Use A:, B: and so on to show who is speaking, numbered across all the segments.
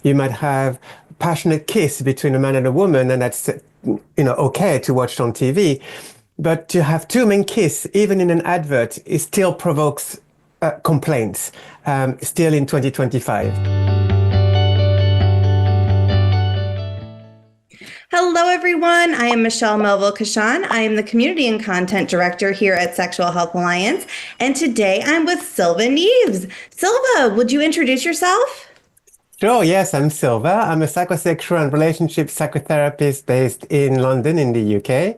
A: You might have passionate kiss between a man and a woman, and that's okay to watch on TV. But to have two men kiss, even in an advert, it still provokes complaints, still in 2025.
B: Hello, everyone. I am Michelle Melville Kashan. I am the Community and Content Director here at Sexual Health Alliance. And today I'm with Silva Neves. Silva, would you introduce yourself?
A: Sure, yes, I'm Silva. I'm a psychosexual and relationship psychotherapist based in London in the UK.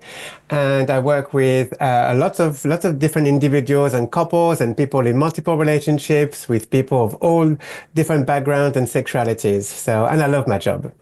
A: And I work with lots of different individuals and couples and people in multiple relationships with people of all different backgrounds and sexualities. And I love my job.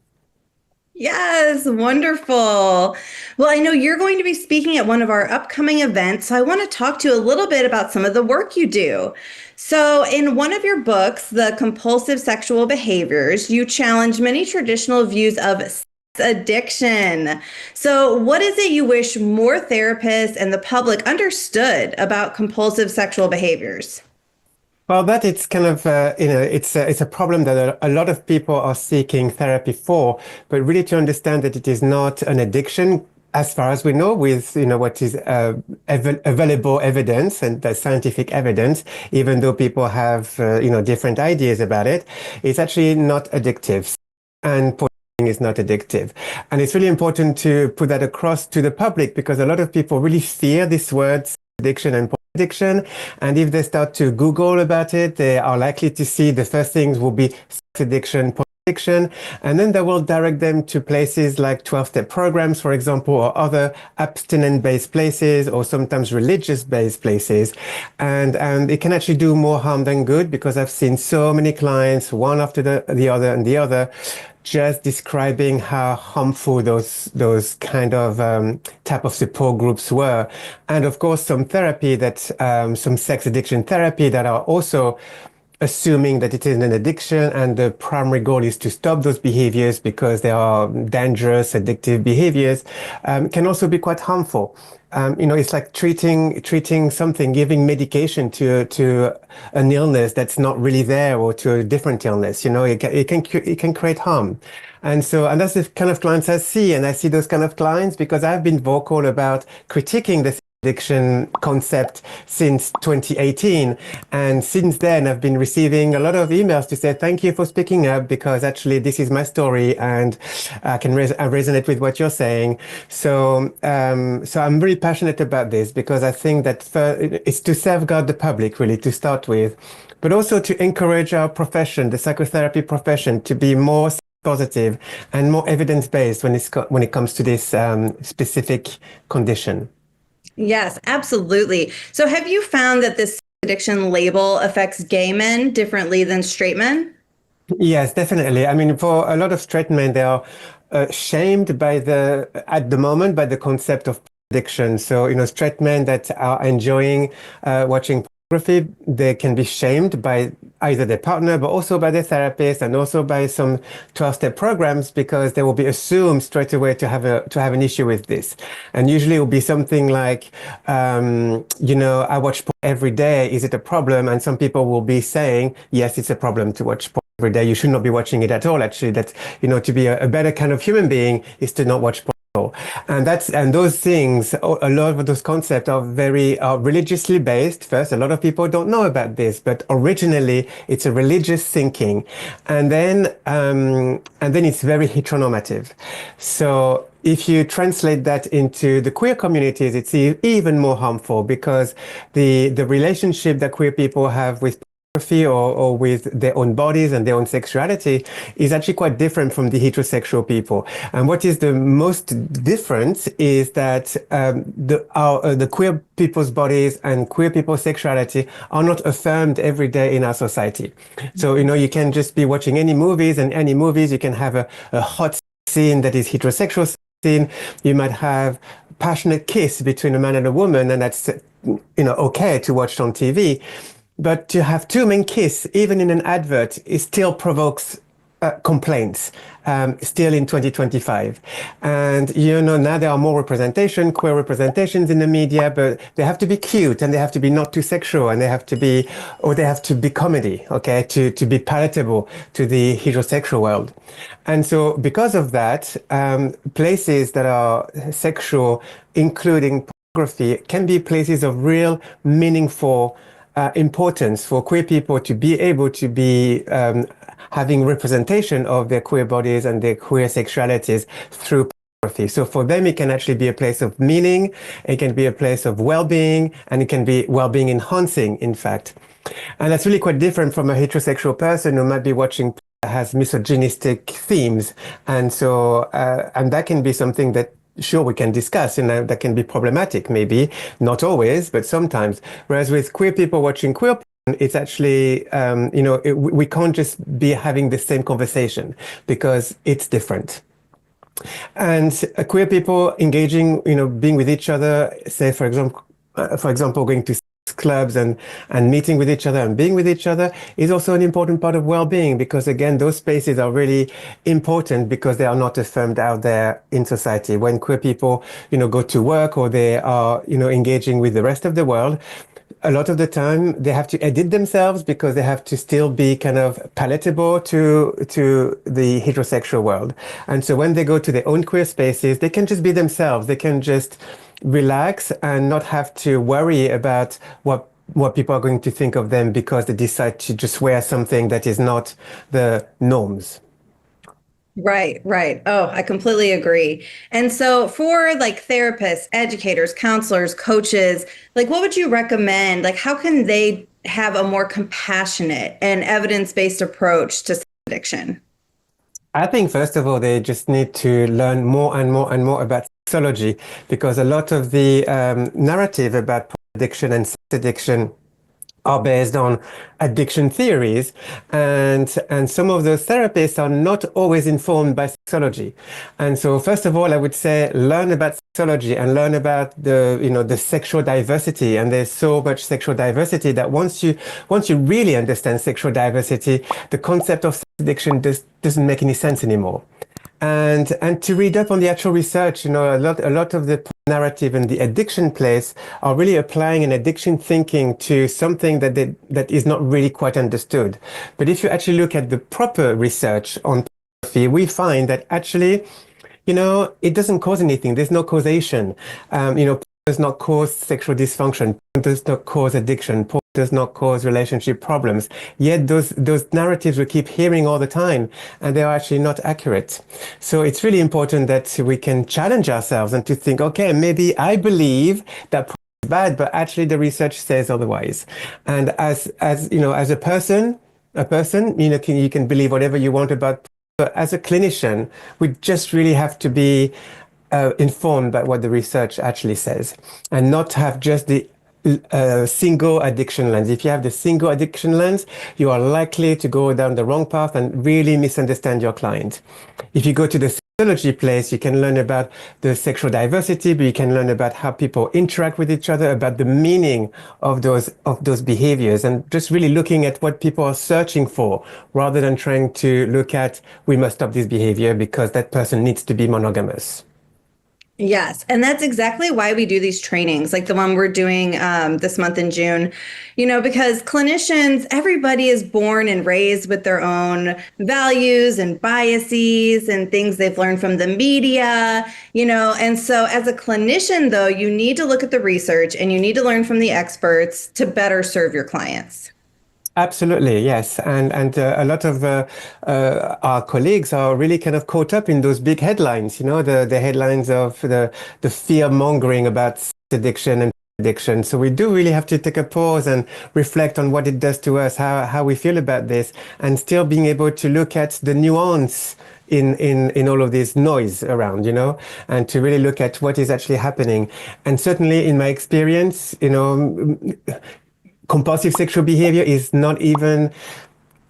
B: Yes, wonderful. Well, I know you're going to be speaking at one of our upcoming events, so I want to talk to you a little bit about some of the work you do. So, in one of your books, The Compulsive Sexual Behaviors, you challenge many traditional views of sex addiction. So, what is it you wish more therapists and the public understood about compulsive sexual behaviors?
A: Well, that it's kind of it's a problem that a lot of people are seeking therapy for, but really to understand that it is not an addiction as far as we know with what is available evidence and the scientific evidence, even though people have different ideas about it, it's actually not addictive. And is not addictive. And it's really important to put that across to the public because a lot of people really fear this word addiction and addiction. And if they start to Google about it, they are likely to see the first things will be sex addiction, porn addiction, and then they will direct them to places like 12-step programs, for example, or other abstinent-based places, or sometimes religious-based places. And it can actually do more harm than good because I've seen so many clients, one after the other and the other, just describing how harmful those kind of type of support groups were, and of course some therapy that some sex addiction therapy that are also assuming that it is an addiction and the primary goal is to stop those behaviors because they are dangerous, addictive behaviors, can also be quite harmful. It's like treating something, giving medication to an illness that's not really there or to a different illness. It can create harm. And that's the kind of clients I see. And I see those kind of clients because I've been vocal about critiquing the addiction concept since 2018, and since then I've been receiving a lot of emails to say thank you for speaking up because actually this is my story and I resonate with what you're saying. So I'm really passionate about this because I think that it's to safeguard the public really to start with, but also to encourage our profession, the psychotherapy profession, to be more positive and more evidence-based when it comes to this specific condition.
B: Yes, absolutely. So have you found that this addiction label affects gay men differently than straight men?
A: Yes, definitely. I mean, for a lot of straight men, they are shamed at the moment by the concept of addiction. So, straight men that are enjoying watching pornography, they can be shamed by either their partner, but also by their therapist and also by some 12-step programs because they will be assumed straight away to have an issue with this. And usually it will be something like, I watch porn every day. Is it a problem? And some people will be saying, yes, it's a problem to watch porn every day. You should not be watching it at all. Actually, that, to be a better kind of human being is to not watch porn. And those things, a lot of those concepts are very religiously based. First, a lot of people don't know about this, but originally it's a religious thinking, and then it's very heteronormative. So if you translate that into the queer communities, it's even more harmful because the relationship that queer people have with or with their own bodies and their own sexuality is actually quite different from the heterosexual people. And what is the most difference is that the queer people's bodies and queer people's sexuality are not affirmed every day in our society. So, you can just be watching any movies, and any movies, you can have a hot scene that is heterosexual scene. You might have passionate kiss between a man and a woman, and that's, okay to watch on TV. But to have two men kiss, even in an advert, it still provokes complaints still in 2025. And now there are more queer representations in the media, but they have to be cute and they have to be not too sexual and they have to be comedy, okay, to be palatable to the heterosexual world. And so because of that, places that are sexual, including pornography, can be places of real meaningful importance for queer people to be able to be having representation of their queer bodies and their queer sexualities through pornography. So for them, it can actually be a place of meaning, it can be a place of well-being, and it can be well-being enhancing, in fact. And that's really quite different from a heterosexual person who might be watching that has misogynistic themes. And so, and that can be something that sure we can discuss and that can be problematic, maybe not always, but sometimes. Whereas with queer people watching queer porn, it's actually we can't just be having the same conversation because it's different. And queer people engaging, being with each other, say for example, going to clubs and meeting with each other and being with each other is also an important part of well-being, because again, those spaces are really important because they are not affirmed out there in society. When queer people, go to work or they are, engaging with the rest of the world, a lot of the time they have to edit themselves because they have to still be kind of palatable to the heterosexual world. And so when they go to their own queer spaces, they can just be themselves. They can just relax and not have to worry about what people are going to think of them because they decide to just wear something that is not the norms.
B: Right, right. Oh, I completely agree. And so for like therapists, educators, counselors, coaches, like what would you recommend? Like how can they have a more compassionate and evidence-based approach to addiction?
A: I think first of all, they just need to learn more and more and more about sexology, because a lot of the narrative about addiction and sex addiction are based on addiction theories, and some of those therapists are not always informed by sexology. And so first of all, I would say learn about sexology and learn about the sexual diversity. And there's so much sexual diversity that once you really understand sexual diversity, the concept of sex addiction doesn't make any sense anymore. And to read up on the actual research, a lot of the narrative and the addiction place are really applying an addiction thinking to something that is not really quite understood. But if you actually look at the proper research on pornography, we find that actually, it doesn't cause anything. There's no causation. Porn does not cause sexual dysfunction. Porn does not cause addiction. Porn does not cause relationship problems. Yet those narratives we keep hearing all the time, and they are actually not accurate. So it's really important that we can challenge ourselves and to think, okay, maybe I believe that porn is bad, but actually the research says otherwise. And as a person, you can believe whatever you want about. But as a clinician, we just really have to be informed by what the research actually says, and not have just the single addiction lens. If you have the single addiction lens, you are likely to go down the wrong path and really misunderstand your client. If you go to the sexology place, you can learn about the sexual diversity, but you can learn about how people interact with each other, about the meaning of those behaviors, and just really looking at what people are searching for, rather than trying to look at, we must stop this behavior because that person needs to be monogamous.
B: Yes, and that's exactly why we do these trainings, like the one we're doing this month in June, because clinicians, everybody is born and raised with their own values and biases and things they've learned from the media, and so as a clinician, though, you need to look at the research and you need to learn from the experts to better serve your clients.
A: Absolutely, yes. And a lot of our colleagues are really kind of caught up in those big headlines, the headlines of the fear mongering about addiction and addiction. So we do really have to take a pause and reflect on what it does to us, how we feel about this, and still being able to look at the nuance in all of this noise around, and to really look at what is actually happening. And certainly in my experience, compulsive sexual behavior is not even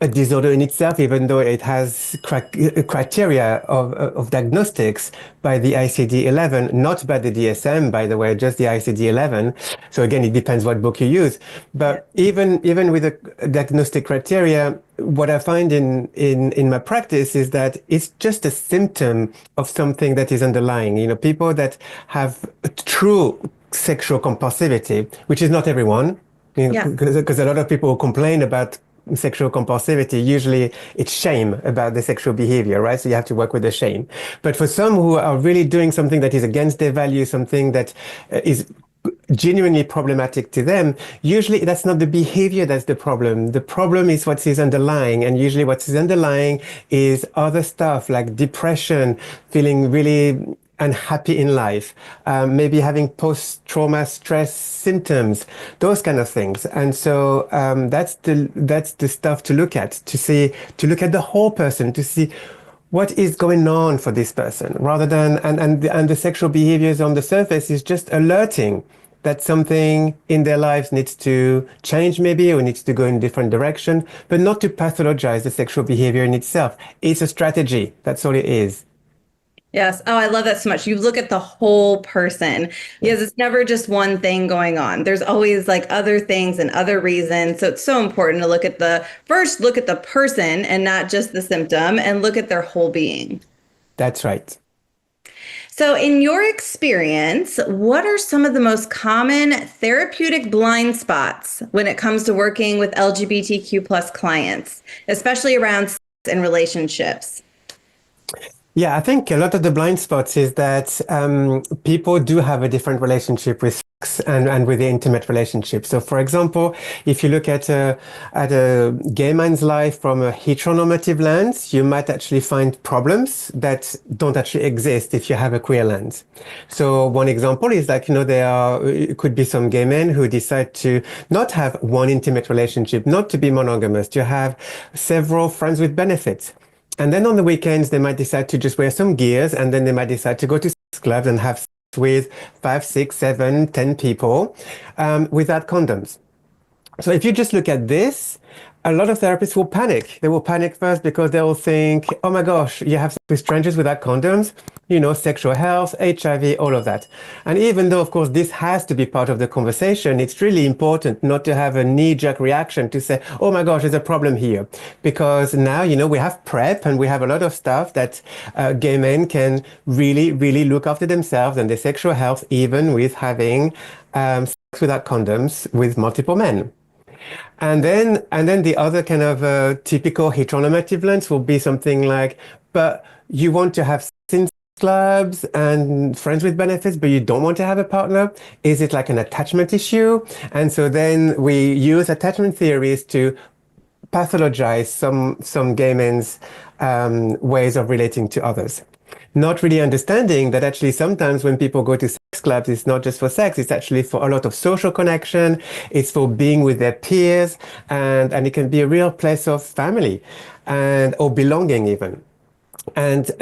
A: a disorder in itself, even though it has criteria of diagnostics by the ICD-11, not by the DSM, by the way, just the ICD-11. So again, it depends what book you use.
B: Yeah.
A: But even with the diagnostic criteria, what I find in my practice is that it's just a symptom of something that is underlying. You know, people that have true sexual compulsivity, which is not everyone, you know,
B: Yeah.
A: because a lot of people complain about sexual compulsivity, usually it's shame about the sexual behavior, right? So you have to work with the shame. But for some who are really doing something that is against their values, something that is genuinely problematic to them, usually that's not the behavior that's the problem. The problem is what is underlying. And usually what is underlying is other stuff like depression, feeling really unhappy in life, maybe having post-trauma stress symptoms, those kind of things. And so that's the stuff to look at, to look at the whole person, to see what is going on for this person, rather than and the sexual behaviors on the surface is just alerting that something in their lives needs to change maybe or needs to go in a different direction, but not to pathologize the sexual behavior in itself. It's a strategy. That's all it is.
B: Yes. Oh, I love that so much. You look at the whole person because
A: Yes.
B: it's never just one thing going on. There's always like other things and other reasons. So it's so important to look at the person and not just the symptom and look at their whole being.
A: That's right.
B: So, in your experience, what are some of the most common therapeutic blind spots when it comes to working with LGBTQ plus clients, especially around sex and relationships?
A: Yeah, I think a lot of the blind spots is that people do have a different relationship with sex and with the intimate relationship. So, for example, if you look at a gay man's life from a heteronormative lens, you might actually find problems that don't actually exist if you have a queer lens. So, one example is like, you know, it could be some gay men who decide to not have one intimate relationship, not to be monogamous, to have several friends with benefits. And then on the weekends, they might decide to just wear some gears, and then they might decide to go to sex clubs and have sex with 5, 6, 7, 10 people without condoms. So if you just look at this, a lot of therapists will panic. They will panic first because they will think, oh my gosh, you have sex with strangers without condoms, you know, sexual health, HIV, all of that. And even though, of course, this has to be part of the conversation, it's really important not to have a knee-jerk reaction to say, oh my gosh, there's a problem here. Because now, you know, we have PrEP and we have a lot of stuff that gay men can really, really look after themselves and their sexual health, even with having sex without condoms with multiple men. And then the other kind of typical heteronormative lens will be something like, but you want to have sin clubs and friends with benefits, but you don't want to have a partner? Is it like an attachment issue? And so then we use attachment theories to pathologize some gay men's ways of relating to others. Not really understanding that actually sometimes when people go to sex clubs, it's not just for sex, it's actually for a lot of social connection, it's for being with their peers, and it can be a real place of family and or belonging even. But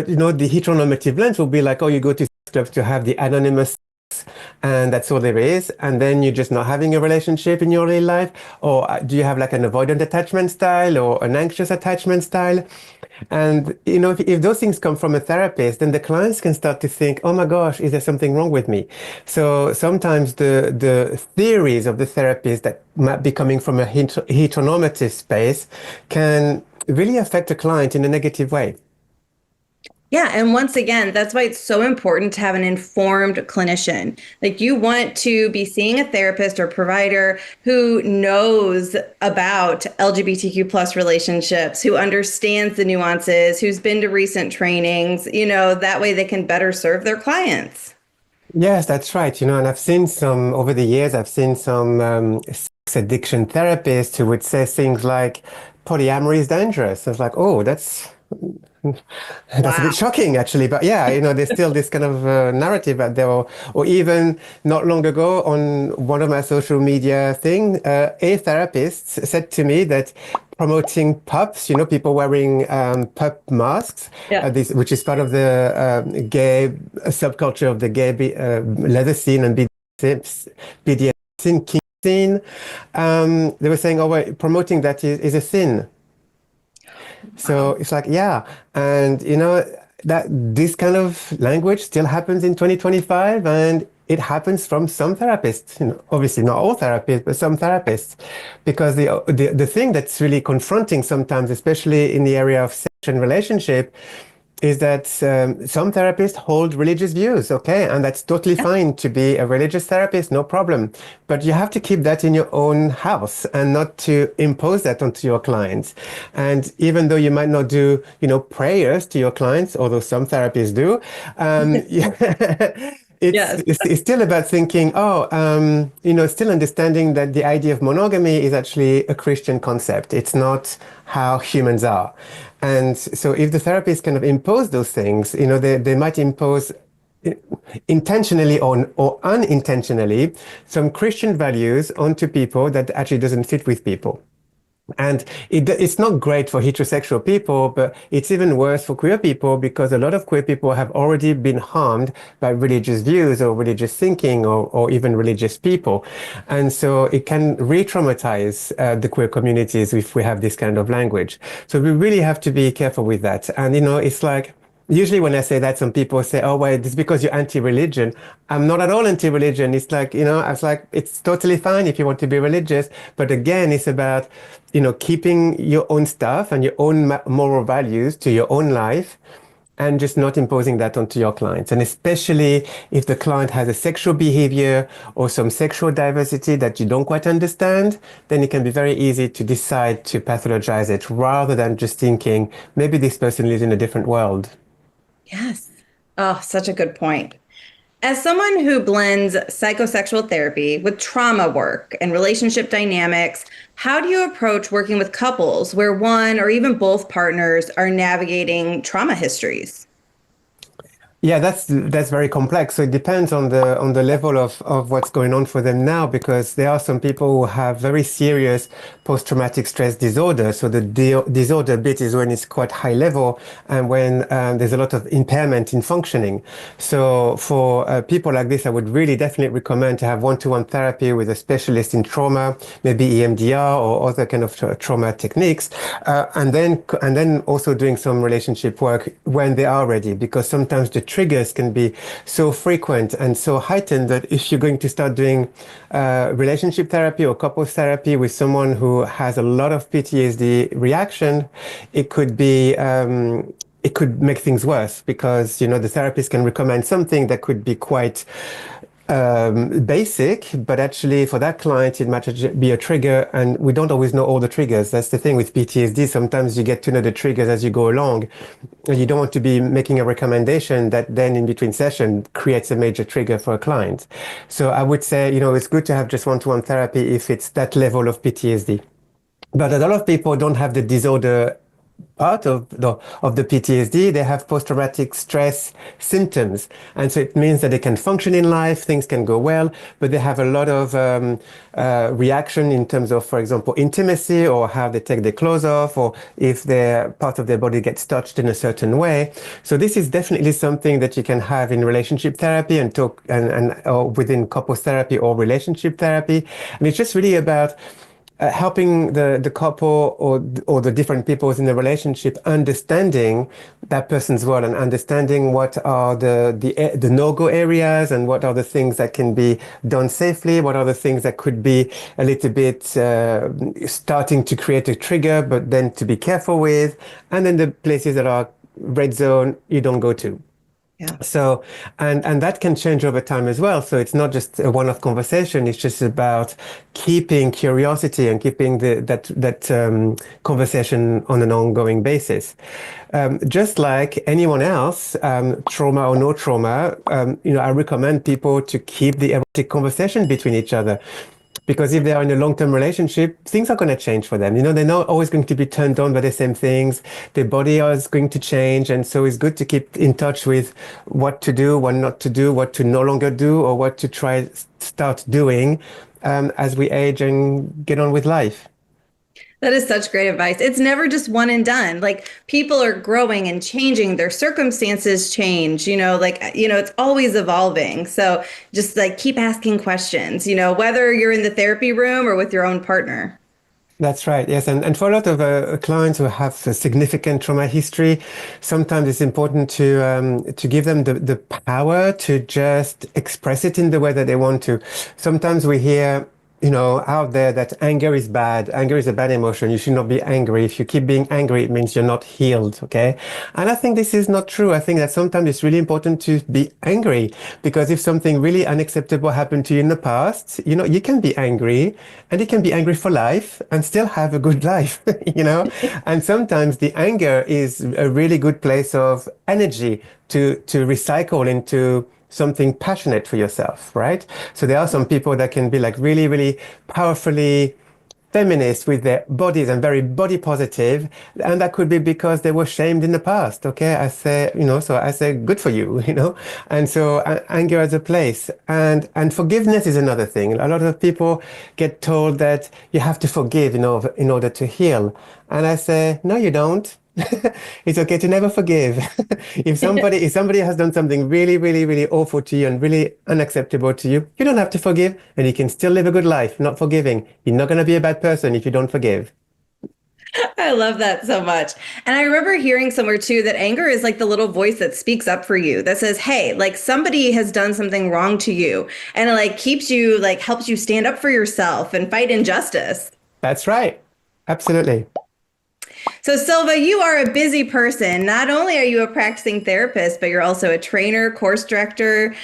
A: you know, the heteronormative lens will be like, oh, you go to sex clubs to have the anonymous, and that's all there is, and then you're just not having a relationship in your real life, or do you have like an avoidant attachment style or an anxious attachment style? And you know, if those things come from a therapist, then the clients can start to think, oh my gosh, is there something wrong with me? So sometimes the theories of the therapist that might be coming from a heteronormative space can really affect a client in a negative way.
B: Yeah, and once again, that's why it's so important to have an informed clinician. Like you want to be seeing a therapist or provider who knows about LGBTQ plus relationships, who understands the nuances, who's been to recent trainings, that way they can better serve their clients.
A: Yes, that's right. You know, and I've seen some over the years, I've seen some sex addiction therapists who would say things like polyamory is dangerous. I was like, oh, that's a bit
B: Wow.
A: shocking, actually. But yeah, you know, there's still this kind of narrative out there. Or even not long ago on one of my social media thing, a therapist said to me that promoting pups, you know, people wearing pup masks,
B: Yeah.
A: which is part of the gay subculture of the gay leather scene and BDSM scene, sin. They were saying, oh, well, promoting that is a sin. So
B: Wow.
A: it's like, yeah. And, that this kind of language still happens in 2025, and it happens from some therapists, obviously not all therapists, but some therapists. Because the thing that's really confronting sometimes, especially in the area of sex and relationship, is that some therapists hold religious views, okay? And that's totally
B: Yeah.
A: fine to be a religious therapist, no problem. But you have to keep that in your own house and not to impose that onto your clients. And even though you might not do, prayers to your clients, although some therapists do, yeah,
B: Yes.
A: it's still about thinking, still understanding that the idea of monogamy is actually a Christian concept. It's not how humans are. And so if the therapist kind of impose those things, they might impose intentionally or unintentionally some Christian values onto people that actually doesn't fit with people. And it's not great for heterosexual people, but it's even worse for queer people because a lot of queer people have already been harmed by religious views or religious thinking or even religious people. And so it can re-traumatize the queer communities if we have this kind of language. So we really have to be careful with that. And, it's like, usually when I say that, some people say, oh, well, it's because you're anti-religion. I'm not at all anti-religion. It's like, I was like, it's totally fine if you want to be religious. But again, it's about, keeping your own stuff and your own moral values to your own life and just not imposing that onto your clients. And especially if the client has a sexual behavior or some sexual diversity that you don't quite understand, then it can be very easy to decide to pathologize it rather than just thinking, maybe this person lives in a different world.
B: Yes. Oh, such a good point. As someone who blends psychosexual therapy with trauma work and relationship dynamics, how do you approach working with couples where one or even both partners are navigating trauma histories?
A: Yeah, that's very complex. So it depends on the level of what's going on for them now, because there are some people who have very serious post-traumatic stress disorder. So the disorder bit is when it's quite high level and when there's a lot of impairment in functioning. So for people like this, I would really definitely recommend to have one-to-one therapy with a specialist in trauma, maybe EMDR or other kind of trauma techniques, and then also doing some relationship work when they are ready, because sometimes the triggers can be so frequent and so heightened that if you're going to start doing relationship therapy or couples therapy with someone who has a lot of PTSD reaction, it could make things worse because the therapist can recommend something that could be quite basic, but actually for that client, it might be a trigger, and we don't always know all the triggers. That's the thing with PTSD. Sometimes you get to know the triggers as you go along, and you don't want to be making a recommendation that then in between session creates a major trigger for a client. So I would say, it's good to have just one-to-one therapy if it's that level of PTSD. But a lot of people don't have the disorder part of the PTSD. They have post-traumatic stress symptoms, and so it means that they can function in life, things can go well, but they have a lot of reaction in terms of, for example, intimacy or how they take their clothes off, or if their part of their body gets touched in a certain way. So this is definitely something that you can have in relationship therapy and talk and or within couples therapy or relationship therapy. And it's just really about helping the couple or the different peoples in the relationship understanding that person's world and understanding what are the no-go areas and what are the things that can be done safely, what are the things that could be a little bit starting to create a trigger, but then to be careful with, and then the places that are red zone you don't go to.
B: Yeah.
A: So, and that can change over time as well. So it's not just a one-off conversation. It's just about keeping curiosity and keeping that conversation on an ongoing basis. Just like anyone else, trauma or no trauma, I recommend people to keep the erotic conversation between each other. Because if they are in a long-term relationship, things are going to change for them. They're not always going to be turned on by the same things. Their body is going to change. And so it's good to keep in touch with what to do, what not to do, what to no longer do, or what to start doing as we age and get on with life.
B: That is such great advice. It's never just one and done. Like people are growing and changing, their circumstances change, it's always evolving. So just like keep asking questions, whether you're in the therapy room or with your own partner.
A: That's right. Yes, and for a lot of clients who have a significant trauma history, sometimes it's important to give them the power to just express it in the way that they want to. Sometimes we hear, out there that anger is bad. Anger is a bad emotion. You should not be angry. If you keep being angry, it means you're not healed. Okay. And I think this is not true. I think that sometimes it's really important to be angry because if something really unacceptable happened to you in the past, you can be angry and you can be angry for life and still have a good life, And sometimes the anger is a really good place of energy to recycle into something passionate for yourself, right? So there are some people that can be like really, really powerfully feminist with their bodies and very body positive, and that could be because they were shamed in the past. Okay, so I say good for you, and so anger has a place, and forgiveness is another thing. A lot of people get told that you have to forgive, in order to heal, and I say no, you don't. It's okay to never forgive. If somebody has done something really, really, really awful to you and really unacceptable to you, you don't have to forgive, and you can still live a good life, not forgiving. You're not going to be a bad person if you don't forgive.
B: I love that so much. And I remember hearing somewhere too that anger is like the little voice that speaks up for you that says, hey, like somebody has done something wrong to you. And it like keeps you, like helps you stand up for yourself and fight injustice.
A: That's right. Absolutely.
B: So, Silva, you are a busy person. Not only are you a practicing therapist, but you're also a trainer, course director,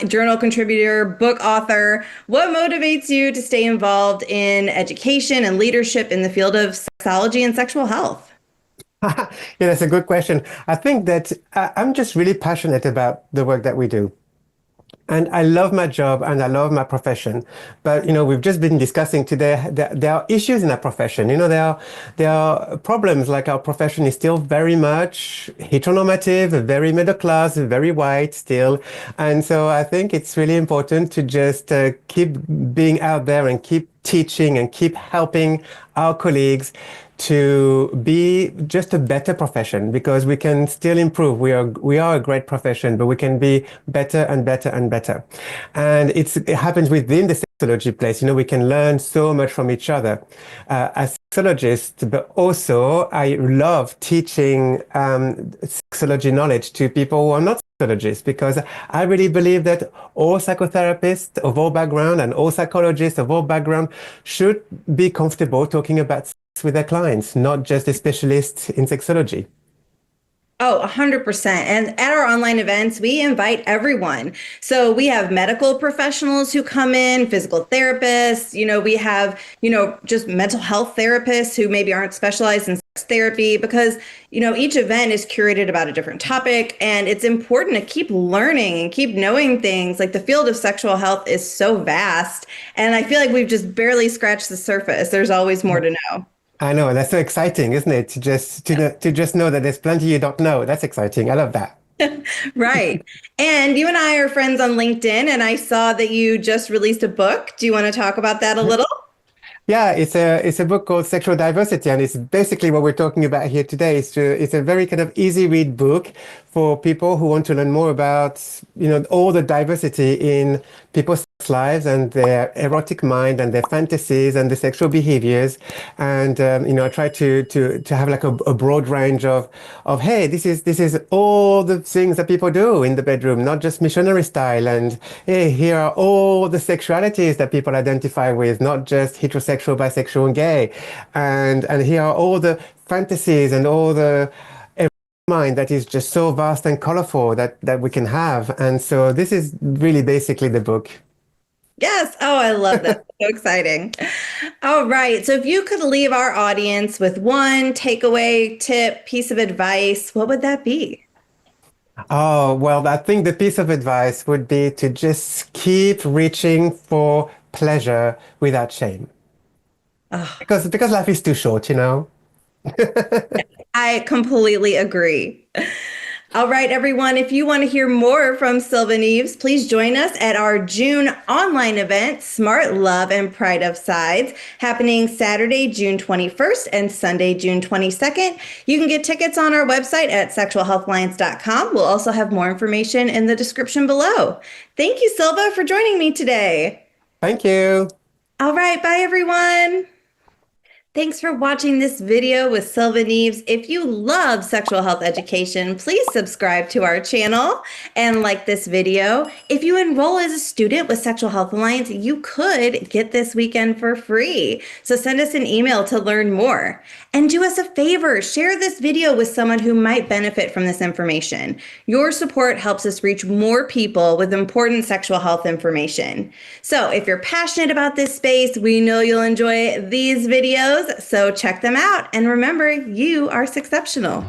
B: journal contributor, book author. What motivates you to stay involved in education and leadership in the field of sexology and sexual health?
A: Yeah, that's a good question. I think that I'm just really passionate about the work that we do. And I love my job and I love my profession. But, we've just been discussing today, there are issues in our profession. There are problems like our profession is still very much heteronormative, very middle class, very white still. And so I think it's really important to just keep being out there and keep teaching and keep helping our colleagues to be just a better profession because we can still improve. We are a great profession, but we can be better and better and better. And it happens within the sexology place. We can learn so much from each other as sexologists, but also I love teaching sexology knowledge to people who are not psychologists because I really believe that all psychotherapists of all background and all psychologists of all background should be comfortable talking about with their clients, not just a specialist in sexology.
B: Oh, 100%. And at our online events, we invite everyone. So we have medical professionals who come in, physical therapists, we have, just mental health therapists who maybe aren't specialized in sex therapy because, each event is curated about a different topic. And it's important to keep learning and keep knowing things. Like the field of sexual health is so vast. And I feel like we've just barely scratched the surface. There's always more to know.
A: I know that's so exciting, isn't it? To just know that there's plenty you don't know. That's exciting. I love that.
B: Right. And you and I are friends on LinkedIn, and I saw that you just released a book. Do you want to talk about that a little?
A: Yeah, it's a book called Sexual Diversity, and it's basically what we're talking about here today. It's a very kind of easy read book for people who want to learn more about all the diversity in people's lives and their erotic mind and their fantasies and the sexual behaviors. And I try to have like a broad range of hey, this is all the things that people do in the bedroom, not just missionary style. And hey, here are all the sexualities that people identify with, not just heterosexual, bisexual, and gay. And here are all the fantasies and all the mind that is just so vast and colorful that we can have. And so this is really basically the book.
B: Yes. Oh, I love that. So exciting. All right. So if you could leave our audience with one takeaway, tip, piece of advice, what would that be?
A: Oh, well, I think the piece of advice would be to just keep reaching for pleasure without shame.
B: Oh,
A: Because life is too short.
B: I completely agree. All right, everyone, if you want to hear more from Silva Neves, please join us at our June online event, Smart Love and Pride of Sides, happening Saturday, June 21st and Sunday, June 22nd. You can get tickets on our website at sexualhealthalliance.com. We'll also have more information in the description below. Thank you, Silva, for joining me today.
A: Thank you.
B: All right, bye, everyone. Thanks for watching this video with Silva Neves. If you love sexual health education, please subscribe to our channel and like this video. If you enroll as a student with Sexual Health Alliance, you could get this weekend for free. So send us an email to learn more. And do us a favor, share this video with someone who might benefit from this information. Your support helps us reach more people with important sexual health information. So if you're passionate about this space, we know you'll enjoy these videos. So check them out. And remember, you are exceptional.